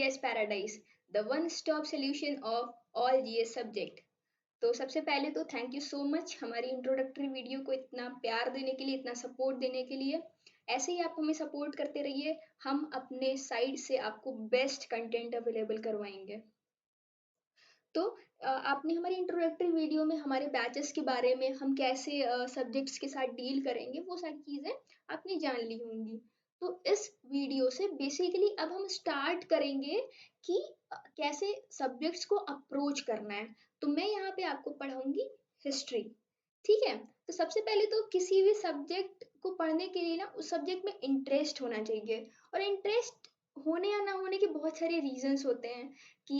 GS paradise, the one stop solution of all GS subject. तो सबसे पहले तो थैंक यू सो मच हमारी इंट्रोडक्टरी वीडियो को इतना प्यार देने के लिए, इतना सपोर्ट देने के लिए। ऐसे ही आप हमें सपोर्ट करते रहिए, हम अपने साइड से आपको बेस्ट कंटेंट अवेलेबल करवाएंगे। तो आपने हमारी इंट्रोडक्टरी वीडियो में हमारे बैचेस के बारे में, हम कैसे सब्जेक्ट्स के साथ डील करेंगे, वो सारी चीज़ें आपने जान ली होंगी। तो इस वीडियो से बेसिकली अब हम स्टार्ट करेंगे कि कैसे सब्जेक्ट्स को अप्रोच करना है। तो मैं यहाँ पे आपको पढ़ाऊंगी हिस्ट्री, ठीक है। तो सबसे पहले तो किसी भी सब्जेक्ट को पढ़ने के लिए ना उस सब्जेक्ट में इंटरेस्ट होना चाहिए, और इंटरेस्ट होने या ना होने के बहुत सारे रीजंस होते हैं कि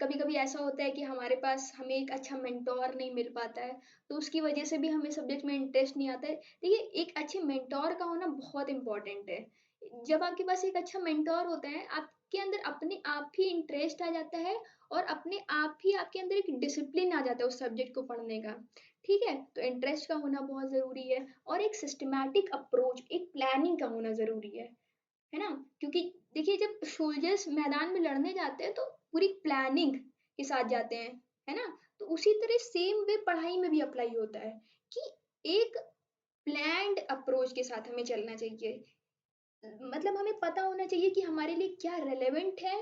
कभी कभी ऐसा होता है कि हमारे पास हमें एक अच्छा मेंटोर नहीं मिल पाता है, तो उसकी वजह से भी हमें सब्जेक्ट में इंटरेस्ट नहीं आता है। देखिए, एक अच्छे मेंटोर का होना बहुत इंपॉर्टेंट है। जब आपके पास एक अच्छा मेंटोर होता है, आपके अंदर अपने आप ही इंटरेस्ट आ जाता है, और अपने आप ही आपके अंदर एक डिसिप्लिन आ जाता है उस सब्जेक्ट को पढ़ने का, ठीक है। तो इंटरेस्ट का होना बहुत ज़रूरी है, और एक सिस्टमैटिक अप्रोच, एक प्लानिंग का होना ज़रूरी है ना। क्योंकि देखिए, जब सोल्जर्स मैदान में लड़ने जाते हैं तो पूरी प्लानिंग के साथ जाते हैं, है ना। तो उसी तरह सेम वे पढ़ाई में भी अप्लाई होता है कि एक प्लान्ड अप्रोच के साथ हमें चलना चाहिए। मतलब हमें पता होना चाहिए कि हमारे लिए क्या रेलेवेंट है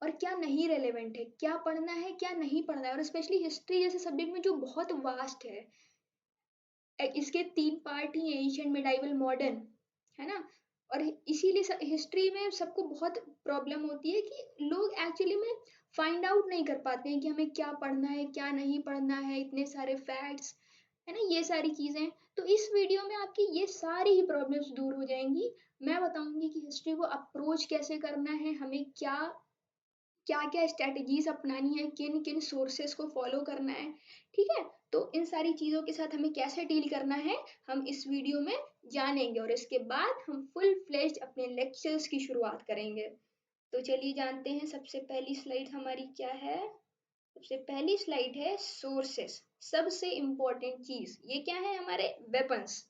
और क्या नहीं रेलेवेंट है, क्या पढ़ना है क्या नहीं पढ़ना है। और स्पेशली हिस्ट्री जैसे सब्जेक्ट में जो बहुत वास्ट है, इसके 3 पार्ट ही हैं, एंशिएंट, मिडाइवल, मॉडर्न, है ना। और इसीलिए हिस्ट्री में सबको बहुत प्रॉब्लम होती है कि लोग एक्चुअली में फाइंड आउट नहीं कर पाते हैं कि हमें क्या पढ़ना है क्या नहीं पढ़ना है, इतने सारे फैक्ट्स, है ना, ये सारी चीज़ें। तो इस वीडियो में आपकी ये सारी ही प्रॉब्लम्स दूर हो जाएंगी। मैं बताऊंगी कि हिस्ट्री को अप्रोच कैसे करना है, हमें क्या क्या क्या स्ट्रेटजीज अपनानी है, किन किन सोर्सेस को फॉलो करना है, ठीक है। तो इन सारी चीज़ों के साथ हमें कैसे डील करना है, हम इस वीडियो में जानेंगे, और इसके बाद हम फुल फ्लेज्ड अपने लेक्चर्स की शुरुआत करेंगे। तो चलिए जानते हैं, सबसे पहली स्लाइड हमारी क्या है। सबसे पहली स्लाइड है सोर्सेस, सबसे इम्पोर्टेंट चीज। ये क्या है, हमारे वेपन्स,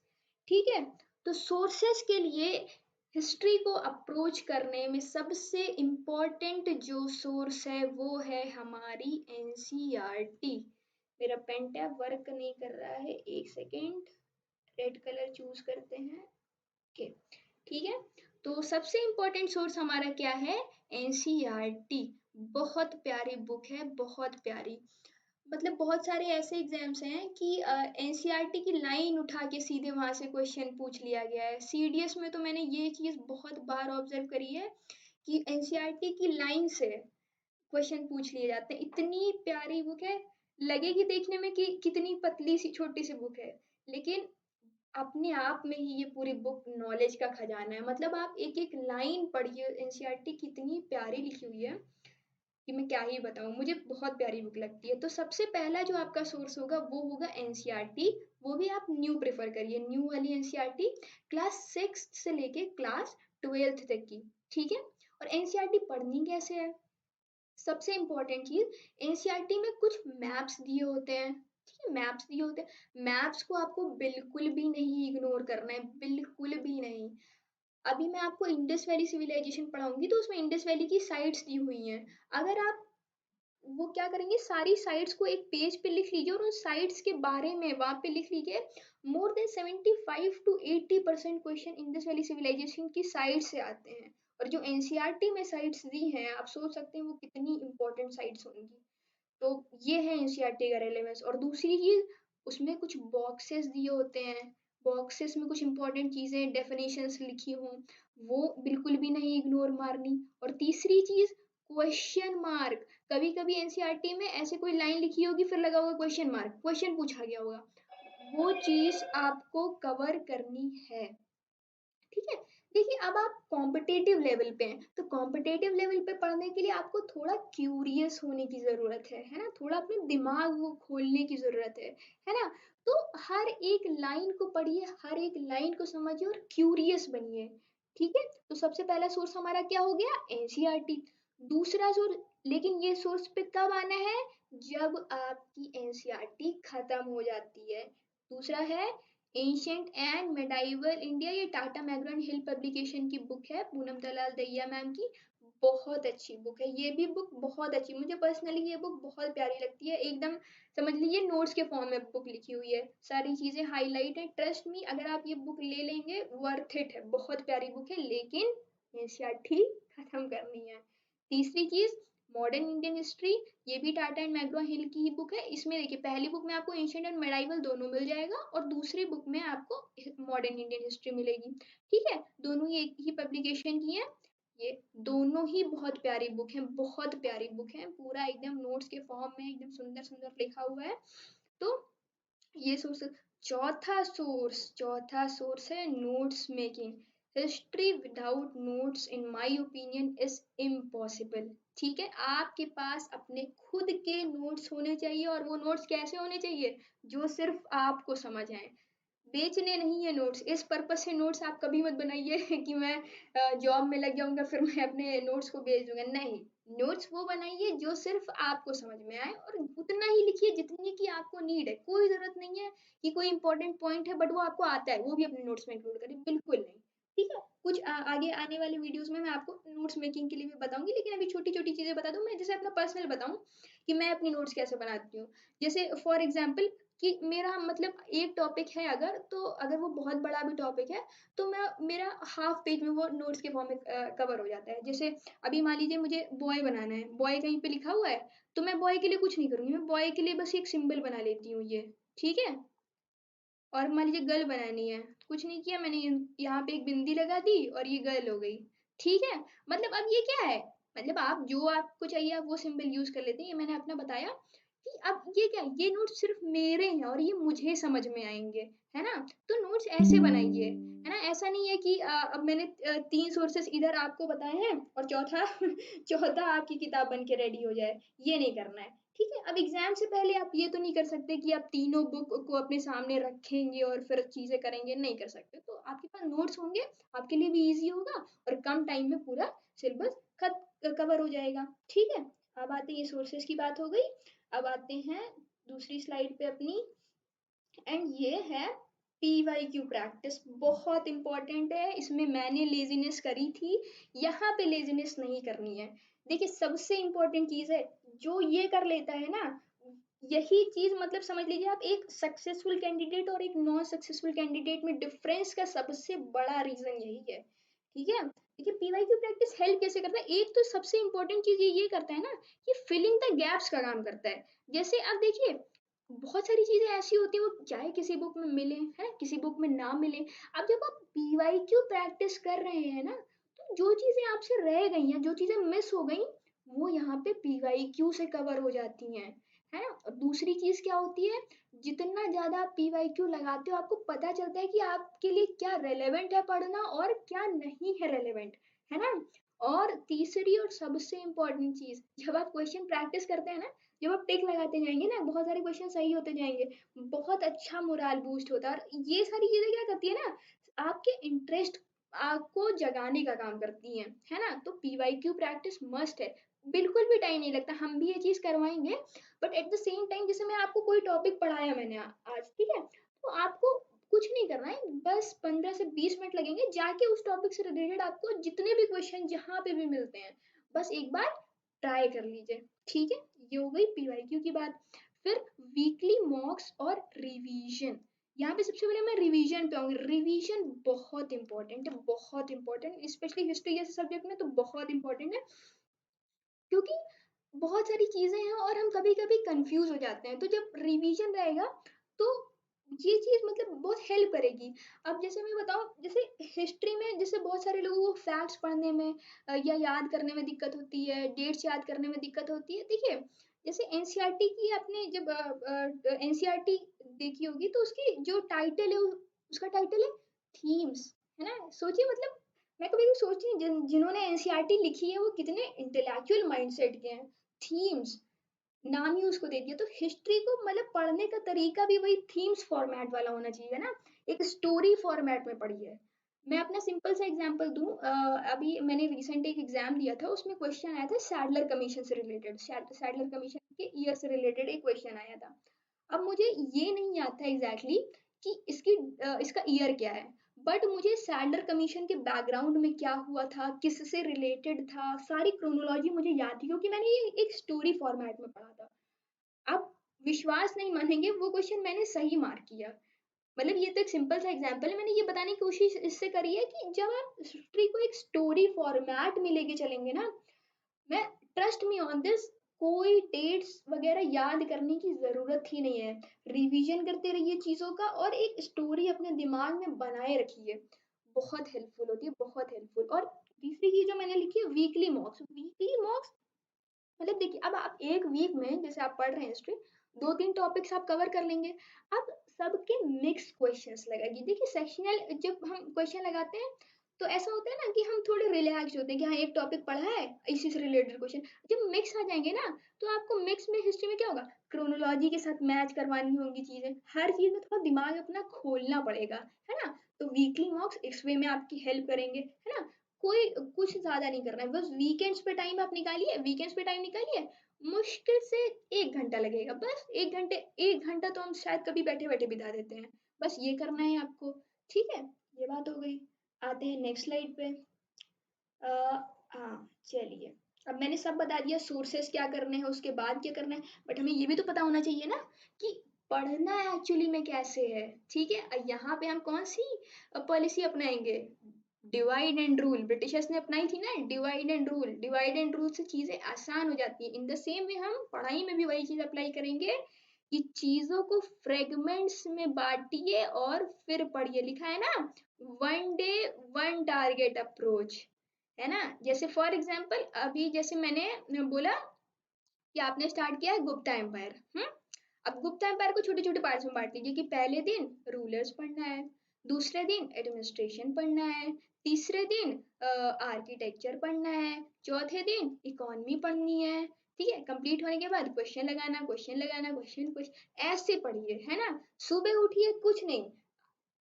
ठीक है। तो सोर्सेस के लिए हिस्ट्री को अप्रोच करने में सबसे इम्पोर्टेंट जो सोर्स है वो है हमारी एनसीईआरटी। मेरा पेन टैब वर्क नहीं कर रहा है, एक सेकेंड, रेड कलर चूज करते हैं, ओके, ठीक है। तो सबसे इम्पोर्टेंट सोर्स हमारा क्या है, एनसीईआरटी। बहुत प्यारी बुक है, बहुत प्यारी। मतलब बहुत सारे ऐसे एग्जाम्स हैं कि एनसीईआरटी की लाइन उठा के सीधे वहां से क्वेश्चन पूछ लिया गया है। सीडीएस में तो मैंने ये चीज बहुत बार ऑब्जर्व करी है कि एनसीईआरटी की लाइन से क्वेश्चन पूछ लिए जाते हैं। इतनी प्यारी बुक है, लगेगी देखने में कि कितनी पतली सी छोटी सी बुक है, लेकिन अपने आप में ही ये पूरी बुक नॉलेज का खजाना है। मतलब आप एक एक लाइन पढ़िए, एनसीईआरटी कितनी प्यारी लिखी हुई है कि मैं क्या ही बताऊं, मुझे बहुत प्यारी बुक लगती है। तो सबसे पहला जो आपका सोर्स होगा वो होगा एनसीईआरटी। वो भी आप न्यू प्रेफर करिए, न्यू वाली एनसीईआरटी, क्लास 6 से लेके क्लास 12 तक की, ठीक है। और एनसीईआरटी पढ़नी कैसे है, सबसे इम्पोर्टेंट चीज, एनसीईआरटी में कुछ मैप्स दिए होते हैं, ठीक है, मैप्स दिए होते हैं। मैप्स को आपको बिल्कुल भी नहीं इग्नोर करना है, बिल्कुल भी नहीं। अभी मैं आपको इंडस वैली सिविलाइजेशन पढ़ाऊंगी तो उसमें इंडस वैली की साइट्स दी हुई हैं। अगर आप वो क्या करेंगे, सारी साइट्स को एक पेज पे लिख लीजिए, और उन साइट्स के बारे में वहां पे लिख लीजिए। More than 75 to 80% question Indus valley civilization की साइट से आते हैं। और जो एनसीईआरटी में साइट्स दी हैं, आप सोच सकते हैं वो कितनी इंपॉर्टेंट साइट्स होंगी। तो ये है एनसीईआरटी का रेलेवेंस। और दूसरी चीज, उसमें कुछ बॉक्सेस दिए होते हैं, बॉक्सेस में कुछ इंपॉर्टेंट चीजें, डेफिनेशंस लिखी हों, वो बिल्कुल भी नहीं इग्नोर मारनी। और तीसरी चीज, क्वेश्चन मार्क। कभी कभी एनसीईआरटी में ऐसे कोई लाइन लिखी होगी, फिर लगा होगा क्वेश्चन मार्क, क्वेश्चन पूछा गया होगा, वो चीज आपको कवर करनी है, ठीक है। देखिए, अब आप कॉम्पिटेटिव लेवल पे हैं, तो कॉम्पिटेटिव लेवल पे पढ़ने के लिए आपको थोड़ा क्यूरियस होने की जरूरत है ना, थोड़ा अपने दिमाग को खोलने की जरूरत है ना। तो हर एक लाइन को पढ़िए, हर एक लाइन को समझिए और क्यूरियस बनिए, ठीक है। तो सबसे पहला सोर्स हमारा क्या हो गया, एनसीईआरटी। दूसरा सोर्स, लेकिन ये सोर्स पे कब आना है, जब आपकी एनसीईआरटी खत्म हो जाती है। दूसरा है एंशिएंट एंड मेडाइवल इंडिया, ये टाटा मैकग्रा हिल पब्लिकेशन की बुक है, पूनम दलाल दहिया मैम की। बहुत अच्छी बुक है, ये भी बुक बहुत अच्छी, मुझे पर्सनली ये बुक बहुत प्यारी लगती है, एकदम समझ लीजिए नोट्स के फॉर्म में बुक लिखी हुई है, सारी चीजें हाईलाइट है, ट्रस्ट मी अगर आप ये बुक ले लेंगे वर्थ इट है, बहुत प्यारी बुक है, लेकिन एनसीईआरटी खत्म करनी है। तीसरी चीज, मॉडर्न इंडियन हिस्ट्री, ये भी टाटा एंड मैग्रो हिल की ही बुक है, इसमें देखिए पहली बुक में आपको एंशिएंट एंड मेडाइवल दोनों मिल जाएगा और दूसरी बुक में आपको मॉडर्न इंडियन हिस्ट्री मिलेगी, ठीक है, दोनों ही एक ही पब्लिकेशन की है। ये दोनों ही बहुत प्यारी बुक हैं, बहुत प्यारी बुक हैं, पूरा एकदम नोट्स के फॉर्म में एकदम सुंदर सुंदर लिखा हुआ है। तो ये सोर्स, चौथा सोर्स है notes making. History without notes in my opinion is impossible. ठीक है, आपके पास अपने खुद के नोट्स होने चाहिए, और वो नोट्स कैसे होने चाहिए, जो सिर्फ आपको समझ आए, बेचने नहीं है नोट्स। इस पर्पज से नोट्स आप कभी मत बनाइए कि मैं जॉब में लग जाऊंगा फिर मैं अपने नोट्स को बेच दूंगा, नहीं। नोट्स वो बनाइए जो सिर्फ आपको समझ में आए, और उतना ही लिखिए जितनी की आपको नीड है, कोई जरूरत नहीं है कि कोई इंपॉर्टेंट पॉइंट है बट वो आपको आता है वो भी अपने नोट्स में इंक्लूड करें, बिल्कुल नहीं। ठीक है, कुछ आगे आने वाले वीडियोस में मैं आपको नोट्स मेकिंग के लिए भी बताऊंगी, लेकिन अभी छोटी छोटी चीजें बता दूं, मैं जैसे अपना पर्सनल बताऊं कि मैं अपनी नोट्स कैसे बनाती हूँ। जैसे फॉर एग्जाम्पल कि मेरा मतलब एक टॉपिक है अगर, तो अगर वो बहुत बड़ा भी टॉपिक है तो मैं मेरा हाफ पेज में वो नोट्स के फॉर्म में कवर हो जाता है। जैसे अभी मान लीजिए मुझे बॉय बनाना है, बॉय कहीं पे लिखा हुआ है, तो मैं बॉय के लिए कुछ नहीं करूंगी, मैं बॉय के लिए बस एक सिंबल बना लेती हूँ ये, ठीक है। और मान लीजिए गर्ल बनानी है, कुछ नहीं किया मैंने, यहाँ पे एक बिंदी लगा दी और ये गर्ल हो गई, ठीक है। मतलब अब ये क्या है, मतलब आप जो आपको चाहिए आप वो सिंबल यूज कर लेते हैं, ये मैंने अपना बताया कि अब ये क्या है, ये नोट्स सिर्फ मेरे हैं और ये मुझे समझ में आएंगे, है ना। तो नोट्स ऐसे बनाइए, है ना, ऐसा नहीं है कि अब मैंने 3 सोर्सेस इधर आपको बताए हैं और चौथा चौथा आपकी किताब बन के रेडी हो जाए, ये नहीं करना है। ठीक है, अब एग्जाम से पहले आप ये तो नहीं कर सकते कि आप तीनों बुक को अपने सामने रखेंगे और फिर चीजें करेंगे, नहीं कर सकते। तो आपके पास नोट्स होंगे, आपके लिए भी इजी होगा और कम टाइम में पूरा सिलेबस कवर हो जाएगा, ठीक है। अब आते हैं, ये सोर्सेस की बात हो गई, अब आते हैं दूसरी स्लाइड पे अपनी, एंड ये है PYQ प्रैक्टिस, बहुत इंपॉर्टेंट है, इसमें मैंने लेजीनेस करी थी, यहाँ पे लेजीनेस नहीं करनी है। देखिए सबसे इंपॉर्टेंट चीज है, जो ये कर लेता है ना, यही चीज मतलब समझ लीजिए आप, एक सक्सेसफुल कैंडिडेट और एक नॉन सक्सेसफुल कैंडिडेट में डिफरेंस का सबसे बड़ा रीजन यही है, ठीक है। देखिए PYQ प्रैक्टिस हेल्प कैसे करता है, एक तो सबसे इंपॉर्टेंट चीज ये करता है ना कि फिलिंग द गैप्स का काम करता है। जैसे अब देखिए बहुत सारी चीजें ऐसी होती हैं, वो चाहे किसी बुक में मिले, है किसी बुक में ना मिले, अब जब आप PYQ प्रैक्टिस कर रहे हैं ना, तो जो चीजें आपसे रह गई हैं, जो चीजें मिस हो गई, वो यहाँ पे PYQ से कवर हो जाती हैं, है ना। और दूसरी चीज क्या होती है, जितना ज्यादा आप PYQ लगाते हो आपको पता चलता है कि आपके लिए क्या रेलेवेंट है पढ़ना और क्या नहीं है रेलेवेंट, है ना। और तीसरी और सबसे इम्पोर्टेंट चीज, जब आप क्वेश्चन प्रैक्टिस करते हैं ना, जब आप टिक लगाते जाएंगे ना, बहुत सारे क्वेश्चन सही होते जाएंगे, बहुत अच्छा मोराल बूस्ट होता है, और ये सारी चीजें क्या करती है ना, आपके इंटरेस्ट आपको जगाने का काम करती हैं, है ना। तो PYQ प्रैक्टिस मस्ट है, बिल्कुल भी टाइम नहीं लगता, हम भी ये चीज करवाएंगे, but at the same time जैसे मैं आपको कोई टॉपिक पढ़ाया मैंने आज, ठीक है, तो आपको कुछ नहीं करना है, बस 15 से 20 मिनट लगेंगे, जाके उस टॉपिक से रिलेटेड आपको जितने भी क्वेश्चन जहाँ पे भी मिलते हैं, बस एक बार ट्राई कर लीजिए, ठीक है। ये हो गई PYQ की बात। फिर वीकली मॉक्स और रिवीजन, यहाँ पे सबसे पहले मैं रिवीजन पे आऊंगी, रिवीजन बहुत इंपॉर्टेंट है, बहुत इंपॉर्टेंट, स्पेशली हिस्ट्री जैसे सब्जेक्ट में तो बहुत इंपॉर्टेंट है, क्योंकि बहुत सारी चीजें हैं और हम कभी कभी कंफ्यूज हो जाते हैं, तो जब रिवीजन रहेगा तो ये चीज मतलब बहुत हेल्प करेगी। अब जैसे मैं बताऊं, जैसे हिस्ट्री में जैसे बहुत सारे लोगों को फैक्ट्स पढ़ने में या याद करने में दिक्कत होती है, डेट्स याद करने में दिक्कत होती है, देखिए जैसे एनसीईआरटी की आपने जब एनसीईआरटी देखी होगी तो उसकी जो टाइटल है उसका टाइटल है थीम्स, है ना। सोचिए मतलब मैं कभी भी सोचती हूँ जिन्होंने एनसीईआरटी लिखी है वो कितने इंटेलेक्चुअल माइंडसेट के हैं। थीम्स नाम ही उसको दे दिया, तो हिस्ट्री को मतलब पढ़ने का तरीका भी वही थीम्स फॉर्मेट वाला होना चाहिए ना, एक स्टोरी फॉर्मेट में पढ़ी है। मैं अपना सिंपल सा एग्जांपल दूं, अभी मैंने रिसेंट एक एग्जाम दिया था, उसमें क्वेश्चन आया था सैडलर कमीशन से रिलेटेड, सैडलर कमीशन के ईयर से रिलेटेड एक क्वेश्चन आया था। अब मुझे ये नहीं आता एग्जैक्टली कि इसका ईयर क्या है, बट मुझे सैंडलर कमीशन के बैकग्राउंड में क्या हुआ था, किससे रिलेटेड था, सारी क्रोनोलॉजी मुझे याद थी क्योंकि मैंने ये एक स्टोरी फॉर्मेट में पढ़ा था। आप विश्वास नहीं मानेंगे, वो क्वेश्चन मैंने सही मार्क किया। मतलब ये तो एक सिंपल सा एग्जांपल है, मैंने ये बताने की कोशिश इससे करी है कि जब आप हिस्ट्री को एक स्टोरी फॉर्मेट में लेके चलेंगे ना, मैं ट्रस्ट मी ऑन दिस, कोई डेट्स वगैरह याद करने की जरूरत ही नहीं है। रिवीजन करते रहिए चीजों का और एक स्टोरी अपने दिमाग में बनाए रखिए, बहुत हेल्पफुल होती है, बहुत हेल्पफुल। और तीसरी चीज जो मैंने लिखी है, वीकली मॉक्स। वीकली मॉक्स मतलब देखिए, अब आप एक वीक में जैसे आप पढ़ रहे हैं हिस्ट्री, 2-3 टॉपिक्स आप कवर कर लेंगे। अब सबके मिक्स क्वेश्चंस लगाइए। देखिए सेक्शनल जब हम क्वेश्चन लगाते हैं तो ऐसा होता है ना कि हम थोड़े रिलैक्स होते हैं कि हाँ एक टॉपिक पढ़ा है, इसी से रिलेटेड क्वेश्चन। जब मिक्स आ जाएंगे ना, तो आपको मिक्स में हिस्ट्री में क्या होगा, क्रोनोलॉजी के साथ मैच करवानी होंगी चीजें, हर चीज में थोड़ा दिमाग अपना खोलना पड़ेगा, है ना। तो वीकली मॉक्स इस वे में आपकी हेल्प करेंगे, है ना। कोई कुछ ज़्यादा नहीं करना है, बस वीकेंड्स पे टाइम आप निकालिए, वीकेंड्स पे टाइम निकालिए, मुश्किल से 1 घंटा लगेगा, बस 1 घंटे, 1 घंटा तो हम शायद कभी बैठे-बैठे बिता देते हैं। बस ये करना है आपको, ठीक है? ये बात हो गई। आते हैं नेक्स्ट स्लाइड पे। अ, हाँ, चलिए। अब मैंने सब बता दिया, सोर्सेस क्या करने हैं, उसके बाद क्या करना है, बट हमें ये भी तो पता होना चाहिए ना कि पढ़ना एक्चुअली में कैसे है, ठीक है? यहाँ पे हम कौन-सी पॉलिसी अपनाएँगे? डिवाइड एंड रूल, ब्रिटिशर्स ने अपनाई थी ना, divide and rule. Divide and rule से चीजें आसान हो जाती है। इन द सेम वे हम पढ़ाई में भी वही चीज अप्लाई करेंगे कि चीजों को फ्रेगमेंट्स में बांटिए और फिर पढ़िए। लिखा है ना, one day one target approach, है ना। जैसे फॉर एग्जाम्पल अभी जैसे मैंने बोला कि आपने स्टार्ट किया है गुप्ता एम्पायर, अब गुप्ता एम्पायर को छोटे छोटे पार्ट्स में बांट लीजिए कि पहले दिन रूलर्स पढ़ना है, दूसरे दिन एडमिनिस्ट्रेशन पढ़ना है, तीसरे दिन आर्किटेक्चर पढ़ना है, चौथे दिन इकोनॉमी पढ़नी है। ठीक है, कंप्लीट होने के बाद क्वेश्चन लगाना, क्वेश्चन लगाना, क्वेश्चन क्वेश्चन, ऐसे पढ़िए, है ना। सुबह उठिए, कुछ नहीं,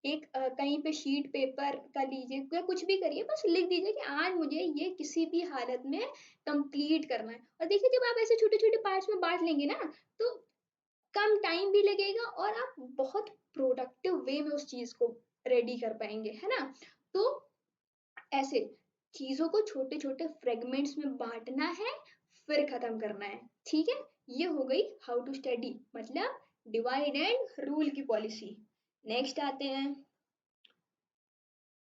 एक कहीं पे शीट पेपर कर लीजिए या कुछ भी करिए, बस लिख दीजिए कि आज मुझे ये किसी भी हालत में कंप्लीट करना है। और देखिए जब आप ऐसे छोटे छोटे पार्ट्स में बांट लेंगे ना, तो कम टाइम भी लगेगा और आप बहुत प्रोडक्टिव वे में उस चीज को रेडी कर पाएंगे, है ना। तो ऐसे चीजों को छोटे छोटे फ्रेगमेंट्स में बांटना है, फिर खत्म करना है, ठीक है। ये हो गई हाउ टू स्टडी, मतलब डिवाइड एंड रूल की पॉलिसी। नेक्स्ट आते हैं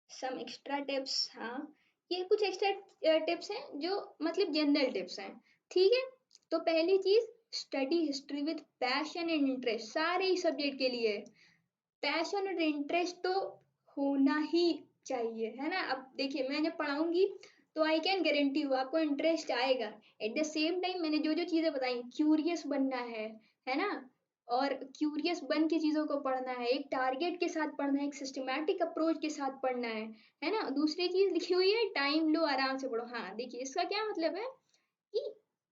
सम एक्स्ट्रा टिप्स। हाँ, ये कुछ एक्स्ट्रा टिप्स हैं जो मतलब जनरल टिप्स हैं, ठीक है। तो पहली चीज, study history with passion and interest, सारे ही सब्जेक्ट के लिए पैशन और इंटरेस्ट तो होना ही चाहिए, है ना। अब देखिए मैं जब पढ़ाऊंगी तो आई कैन गारंटी हूँ आपको इंटरेस्ट आएगा। एट द सेम टाइम मैंने जो जो चीजें बताई, क्यूरियस बनना है ना। और क्यूरियस बन के चीजों को पढ़ना है, एक टारगेट के साथ पढ़ना है, एक सिस्टमैटिक अप्रोच के साथ पढ़ना है ना। दूसरी चीज लिखी हुई है, टाइम लो, आराम से पढ़ो। हाँ देखिए, इसका क्या मतलब है कि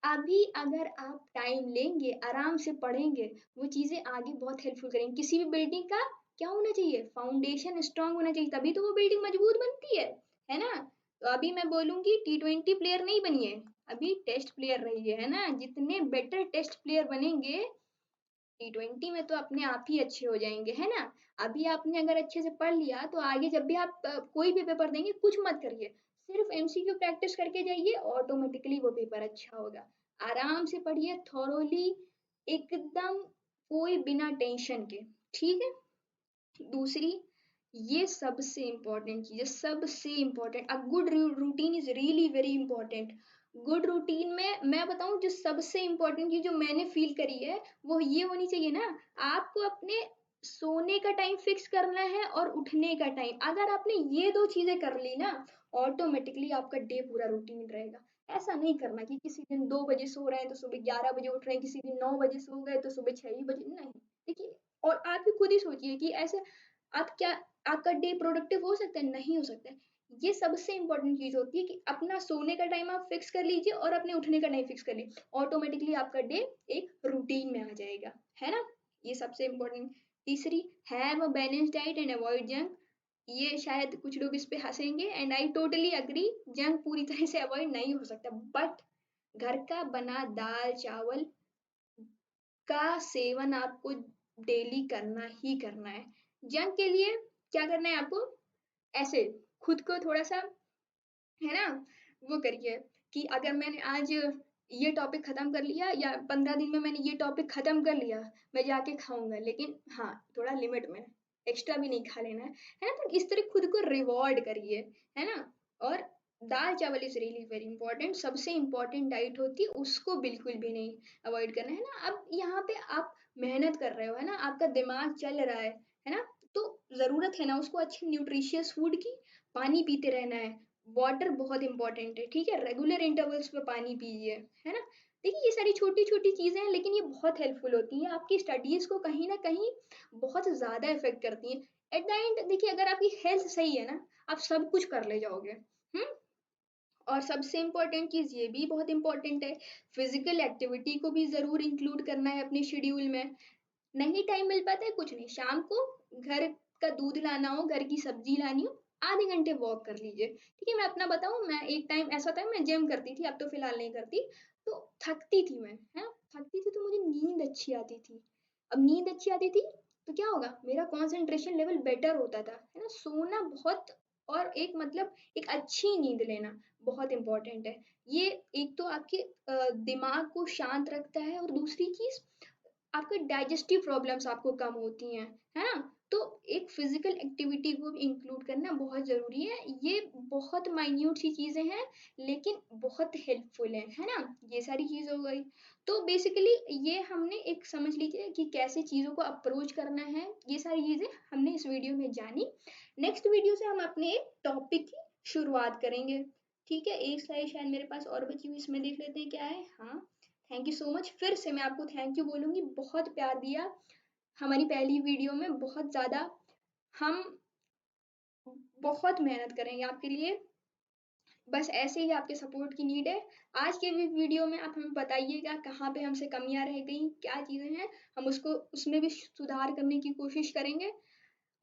अभी अगर आप टाइम लेंगे, आराम से पढ़ेंगे, वो चीजें आगे बहुत हेल्पफुल करेंगी। किसी भी बिल्डिंग का क्या होना चाहिए, फाउंडेशन स्ट्रांग होना चाहिए, तभी तो वो बिल्डिंग मजबूत बनती है ना। तो अभी मैं बोलूंगी T20 प्लेयर नहीं बनिए, अभी टेस्ट प्लेयर रहिए, है ना। जितने बेटर टेस्ट प्लेयर बनेंगे T20 में तो अपने आप ही अच्छे हो जाएंगे, है ना। अभी आपने अगर अच्छे से पढ़ लिया तो आगे जब भी आप कोई भी पेपर देंगे, कुछ मत करिए, सिर्फ एमसीक्यू प्रैक्टिस करके जाइए, ऑटोमेटिकली वो पेपर अच्छा होगा। आराम से पढ़िए, थॉरोली, एकदम, कोई बिना टेंशन के, ठीक है। दूसरी, ये सबसे इम्पोर्टेंट चीज है, सबसे important, a good routine is really very important. Good routine में मैं बताऊं, जो सबसे इम्पोर्टेंट चीज जो मैंने फील करी है, वो ये होनी चाहिए ना, आपको अपने सोने का टाइम फिक्स करना है और उठने का टाइम। अगर आपने ये दो चीजें कर ली ना, ऑटोमेटिकली आपका डे पूरा रूटीन रहेगा। ऐसा नहीं करना कि किसी दिन 2 बजे सो रहे हैं तो सुबह 11 बजे उठ रहे हैं, किसी दिन 9 बजे सो गए तो सुबह 6 ही बजे, नहीं। देखिए, और आप भी खुद ही सोचिए कि ऐसे आप क्या, आपका डे प्रोडक्टिव हो सकता है, नहीं हो सकता है। ये सबसे इंपॉर्टेंट चीज होती है कि अपना सोने का टाइम आप फिक्स कर लीजिए और अपने उठने का टाइम फिक्स कर लीजिए, ऑटोमेटिकली आपका डे एक रूटीन में आ जाएगा, है ना। ये सबसे इम्पोर्टेंट। तीसरी, have a balance diet and avoid junk. ये शायद कुछ लोग इस पे हंसेंगे, and I totally agree, junk पूरी तरह से अवॉइड नहीं हो सकता, बट घर का बना दाल चावल का सेवन आपको डेली करना ही करना है। जंक के लिए क्या करना है आपको, ऐसे खुद को थोड़ा सा, है ना, वो करिए कि अगर मैंने आज ये टॉपिक खत्म कर लिया या 15 दिन में मैंने ये टॉपिक खत्म कर लिया, मैं जाके खाऊंगा, लेकिन हाँ थोड़ा लिमिट में, एक्स्ट्रा भी नहीं खा लेना है ना। तो इस तरह खुद को रिवॉर्ड करिए, है ना। और दाल चावल इज रियली वेरी इंपॉर्टेंट, सबसे इंपॉर्टेंट डाइट होती है, उसको बिल्कुल भी नहीं अवॉइड करना है ना। अब यहाँ पे आप मेहनत कर रहे हो, है ना, आपका दिमाग चल रहा है ना, तो जरूरत है ना उसको अच्छे न्यूट्रिशियस फूड की, पानी पीते रहना है, वाटर बहुत इंपॉर्टेंट है, ठीक है, रेगुलर इंटरवल्स पे पानी पीजिए, है ना। देखिए ये सारी छोटी छोटी चीजें हैं, लेकिन ये बहुत हेल्पफुल होती हैं, आपकी स्टडीज को कहीं ना कहीं बहुत ज्यादा इफेक्ट करती हैं। एट द एंड देखिए, अगर आपकी हेल्थ सही है ना, आप सब कुछ कर ले जाओगे। हम्म। और सबसे इम्पोर्टेंट चीज़ ये भी बहुत इंपॉर्टेंट है, फिजिकल एक्टिविटी को भी ज़रूर इंक्लूड करना है अपने शेड्यूल में। नहीं टाइम मिल पाता है, कुछ नहीं, शाम को घर का दूध लाना हो, घर की सब्जी लानी हो, आधे घंटे वॉक कर लीजिए, ठीक है। मैं अपना बताऊं, मैं एक टाइम ऐसा था, मैं जिम करती थी, अब तो फिलहाल नहीं करती। तो थकती थी मैं, है, थकती थी तो मुझे नींद अच्छी आती थी। अब नींद अच्छी आती थी तो क्या होगा, मेरा कंसंट्रेशन लेवल बेटर होता था, है ना। सोना बहुत, और एक मतलब एक अच्छी नींद लेना बहुत इंपॉर्टेंट है। ये एक तो आपके दिमाग को शांत रखता है, और दूसरी चीज आपके डाइजेस्टिव प्रॉब्लम्स आपको कम होती हैं, है ना। तो एक फिजिकल एक्टिविटी को भी इंक्लूड करना बहुत ज़रूरी है। ये बहुत माइन्यूट सी चीज़ें हैं, लेकिन बहुत हेल्पफुल है ना। ये सारी चीज़ हो गई। तो बेसिकली ये हमने एक समझ लीजिए कि कैसे चीज़ों को अप्रोच करना है, ये सारी चीज़ें हमने इस वीडियो में जानी। नेक्स्ट वीडियो से हम अपने एक टॉपिक की शुरुआत करेंगे, ठीक है। एक स्लाइड शायद मेरे पास और बची हुई, इसमें देख लेते हैं क्या है। हाँ, थैंक यू सो मच, फिर से मैं आपको थैंक यू बोलूँगी, बहुत प्यार दिया हमारी पहली वीडियो में, बहुत ज़्यादा। हम बहुत मेहनत करेंगे आपके लिए, बस ऐसे ही आपके सपोर्ट की नीड है। आज के वीडियो में आप हमें बताइएगा कहाँ पे हमसे कमियां रह गई, क्या चीज़ें हैं, हम उसको उसमें भी सुधार करने की कोशिश करेंगे।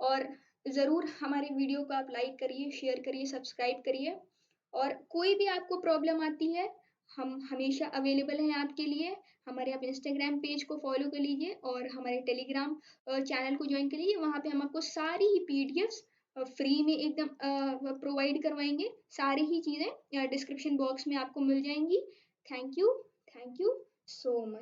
और ज़रूर हमारे वीडियो को आप लाइक करिए, शेयर करिए, सब्सक्राइब करिए। और कोई भी आपको प्रॉब्लम आती है, हम हमेशा अवेलेबल हैं आपके लिए। हमारे आप इंस्टाग्राम पेज को फॉलो कर लीजिए, और हमारे टेलीग्राम चैनल को ज्वाइन कर लीजिए। वहाँ पे हम आपको सारी ही पीडीएफ्स फ्री में एकदम प्रोवाइड करवाएंगे। सारी ही चीज़ें डिस्क्रिप्शन बॉक्स में आपको मिल जाएंगी। Thank you, thank you so much.